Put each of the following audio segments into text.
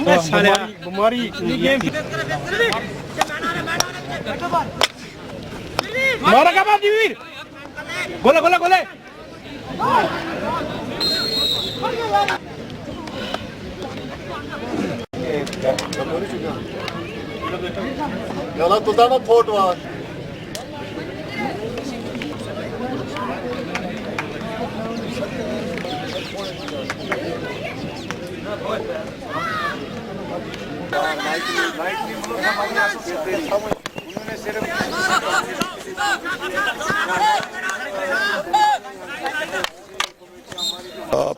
बीमारी मारा का बात वीर गोले गोले गोले Yalan tuzağına port var.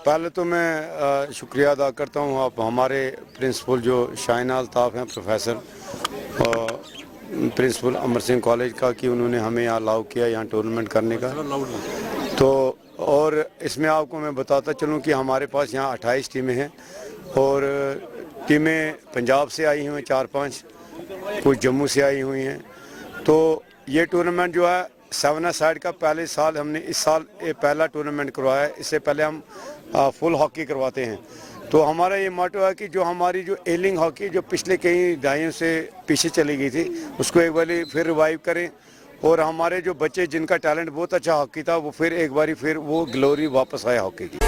पहले तो मैं शुक्रिया अदा करता हूँ आप हमारे प्रिंसिपल जो शाहिना अल्ताफ़ हैं professor principal Amar Singh college का कि उन्होंने हमें यहाँ अलाउ किया यहाँ टूर्नामेंट करने का। तो और इसमें आपको मैं बताता चलूँ कि हमारे पास यहाँ 28 टीमें हैं और टीमें पंजाब से आई हुई हैं 4-5, कुछ जम्मू से आई हुई हैं। तो ये टूर्नामेंट जो है 7 साइड का पहले साल हमने इस साल ये पहला टूर्नामेंट करवाया है। इससे पहले हम फुल हॉकी करवाते हैं। तो हमारा ये मोटो है कि जो हमारी जो एलिंग हॉकी जो पिछले कई दहाइयों से पीछे चली गई थी उसको एक बारी फिर रिवाइव करें और हमारे जो बच्चे जिनका टैलेंट बहुत अच्छा हॉकी था वो फिर एक बारी फिर वो ग्लोरी वापस आए हॉकी की।